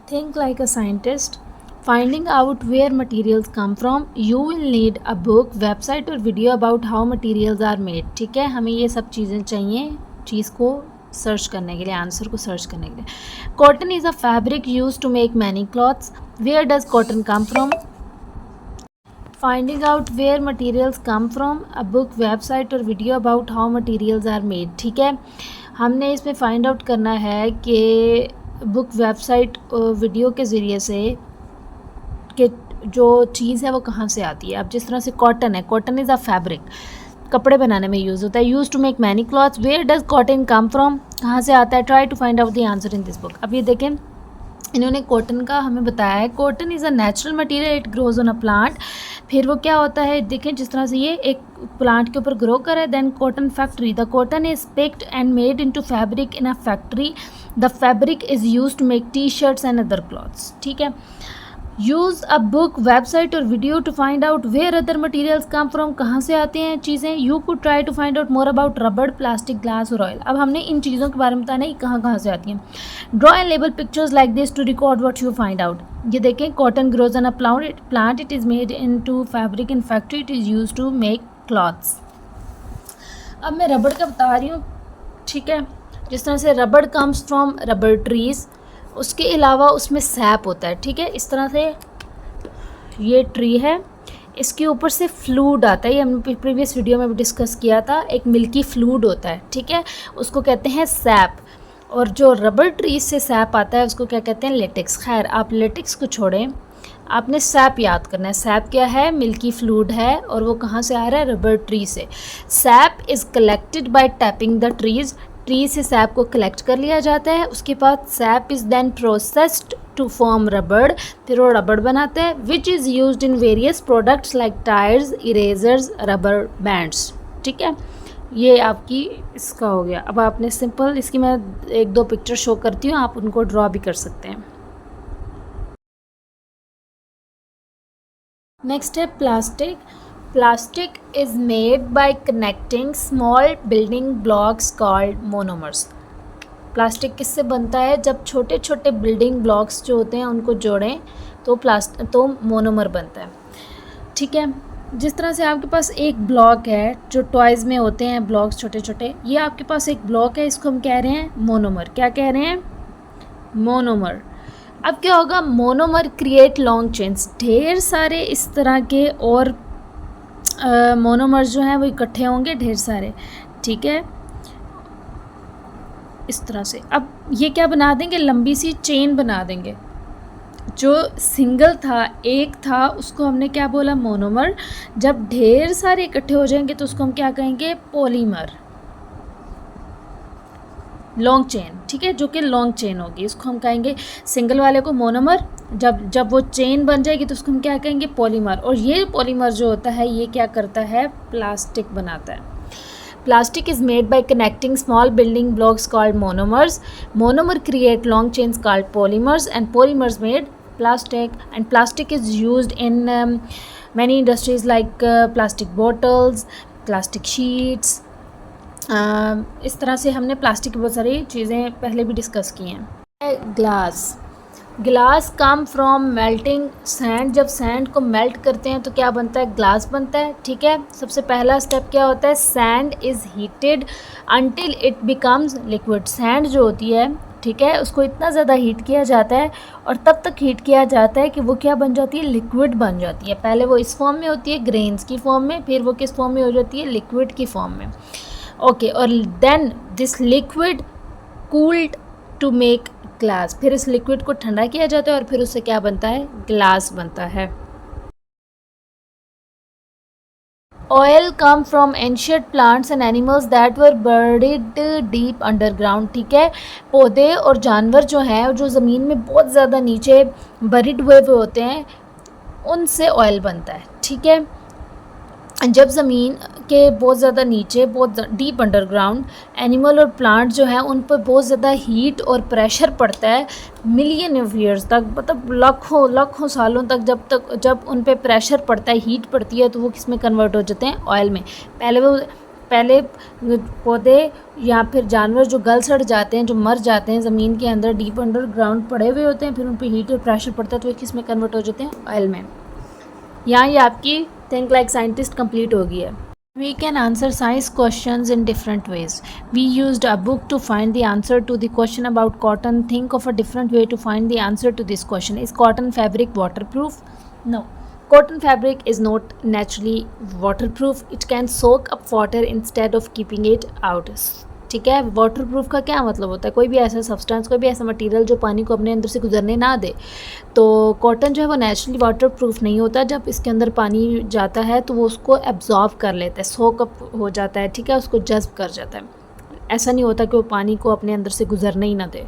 Think like a scientist. Finding out where materials come from, you will need a book, website और video about how materials are made. ठीक है, हमें ये सब चीज़ें चाहिए चीज़ को सर्च करने के लिए, आंसर को सर्च करने के लिए. Cotton is a fabric use to make many clothes. Where does cotton come from? Finding out where materials come from, a book, website और video about how materials are made. ठीक है, हमने इसमें find out करना है कि book, website और video के ज़रिए से कि जो चीज़ है वो कहाँ से आती है. अब जिस तरह से कॉटन है, कॉटन इज़ अ फैब्रिक, कपड़े बनाने में यूज़ होता है. Use to make many clothes. Where does cotton come from, कहाँ से आता है. Try to find out the answer in this book. अब ये देखें, इन्होंने कॉटन का हमें बताया है. Cotton is a natural material, it grows on a plant. फिर वो क्या होता है, देखें जिस तरह से ये एक प्लांट के ऊपर ग्रो करे. Then cotton factory, the cotton is picked and made into fabric in a factory. The fabric is use to make T shirts and other clothes. ठीक है, यूज़ अ बुक, वेबसाइट और video to find out where other materials come from, कहाँ से आते हैं चीज़ें. You could try to find out more about rubber, plastic, glass और oil. अब हमने इन चीज़ों के बारे में बताना है कहाँ कहाँ से आती हैं. Draw and label pictures like this to record what you find out. ये देखें, cotton grows on a plant, it is made into fabric in factory, it is use to make clothes. अब मैं रबड़ का बता रही हूँ. ठीक है, जिस तरह से रबड़ कम्स फ्रॉम रबड़ ट्रीज़, उसके अलावा उसमें सैप होता है. ठीक है, इस तरह से ये ट्री है, इसके ऊपर से फ्लूड आता है. ये हमने प्रीवियस वीडियो में भी डिस्कस किया था. एक मिल्की फ्लूड होता है. ठीक है, उसको कहते हैं सैप. और जो रबर ट्री से सैप आता है उसको क्या कहते हैं, लेटेक्स. खैर, आप लेटेक्स को छोड़ें, आपने सैप याद करना है. सैप क्या है, मिल्की फ्लूड है. और वो कहाँ से आ रहा है, रबर ट्री से. Sap is collected by tapping the trees. Tree से सैप को कलेक्ट कर लिया जाता है. उसके बाद sap is then processed to form rubber. फिर वो रबड़ बनाता है, which is used in various products like tyres, erasers, rubber bands. ठीक है, ये आपकी इसका हो गया. अब आपने सिंपल इसकी मैं एक दो पिक्चर शो करती हूँ, आप उनको ड्रॉ भी कर सकते हैं. नेक्स्ट है plastic. Plastic is made by connecting small building blocks called monomers. Plastic किससे बनता है, जब छोटे छोटे बिल्डिंग ब्लॉक्स जो होते हैं उनको जोड़ें तो मोनोमर बनता है. ठीक है, जिस तरह से आपके पास एक ब्लॉक है, जो टॉयज़ में होते हैं ब्लॉक्स छोटे छोटे, ये आपके पास एक ब्लॉक है, इसको हम कह रहे हैं मोनोमर. क्या कह रहे हैं, मोनोमर. अब क्या होगा, मोनोमर क्रिएट लॉन्ग चेन्स. ढेर सारे इस तरह के और मोनोमर्स जो हैं वो इकट्ठे होंगे, ढेर सारे. ठीक है, इस तरह से. अब ये क्या बना देंगे, लंबी सी चेन बना देंगे. जो सिंगल था, एक था, उसको हमने क्या बोला, मोनोमर. जब ढेर सारे इकट्ठे हो जाएंगे तो उसको हम क्या कहेंगे, पॉलीमर, लॉन्ग चेन. ठीक है, जो कि लॉन्ग चेन होगी उसको हम कहेंगे, सिंगल वाले को मोनोमर. जब वो चेन बन जाएगी तो उसको हम क्या कहेंगे, पॉलीमर. और ये पॉलीमर जो होता है ये क्या करता है, प्लास्टिक बनाता है. Plastic is made by connecting small building blocks called monomers. Monomer create long chains called polymers, and polymers made plastic. And plastic is used in many industries like plastic bottles, plastic sheets. इस तरह से हमने plastic की बहुत सारी चीज़ें पहले भी डिस्कस की हैं. Glass. Glass come from melting sand. जब सैंड को मेल्ट करते हैं तो क्या बनता है, ग्लास बनता है. ठीक है, सबसे पहला स्टेप क्या होता है, sand is heated until it becomes liquid. Sand जो होती है, ठीक है, उसको इतना ज़्यादा हीट किया जाता है और तब तक हीट किया जाता है कि वो क्या बन जाती है, लिक्विड बन जाती है. पहले वो इस फॉर्म में होती है, ग्रेन्स की फॉर्म में, फिर वो किस फॉर्म में हो जाती है, लिक्विड की फॉर्म में. ओके, और then this liquid cooled to make glass. फिर इस लिक्विड को ठंडा किया जाता है और फिर उससे क्या बनता है, ग्लास बनता है. Oil come from ancient plants and animals that were buried deep underground. ठीक है, पौधे और जानवर जो हैं जो ज़मीन में बहुत ज़्यादा नीचे बरिड हुए होते हैं, उनसे ऑयल बनता है. ठीक है, जब ज़मीन के बहुत ज़्यादा नीचे, बहुत डीप अंडरग्राउंड, एनिमल और प्लांट जो हैं उन पर बहुत ज़्यादा हीट और प्रेशर पड़ता है, मिलियन ऑफ ईयर्स तक, मतलब लाखों सालों तक जब उन पर प्रेशर पड़ता है, हीट पड़ती है, तो वो किस में कन्वर्ट हो जाते हैं, ऑयल में. पहले वो पहले पौधे या फिर जानवर जो गल सड़ जाते हैं, जो मर जाते हैं ज़मीन के अंदर, डीप अंडरग्राउंड पड़े हुए होते हैं, फिर उन पे हीट और प्रेशर पड़ता है तो वो किस में कन्वर्ट हो जाते हैं, ऑयल में। यहाँ ये आपकी थिंक लाइक साइंटिस्ट कंप्लीट हो गई है। We can answer science questions in different ways. We used a book to find the answer to the question about cotton. Think of a different way to find the answer to this question. Is cotton fabric waterproof? No. Cotton fabric is not naturally waterproof. It can soak up water instead of keeping it out. ठीक है, water proof का क्या मतलब होता है? कोई भी ऐसा सब्सटेंस, कोई भी ऐसा मटेरियल जो पानी को अपने अंदर से गुजरने ना दे। तो कॉटन जो है वो नेचुरली वाटर प्रूफ नहीं होता। जब इसके अंदर पानी जाता है तो वो उसको एब्जॉर्ब कर लेता है, सोक अप हो जाता है, ठीक है, उसको जज्ब कर जाता है। ऐसा नहीं होता कि वो पानी को अपने अंदर से गुजरने ही ना दे।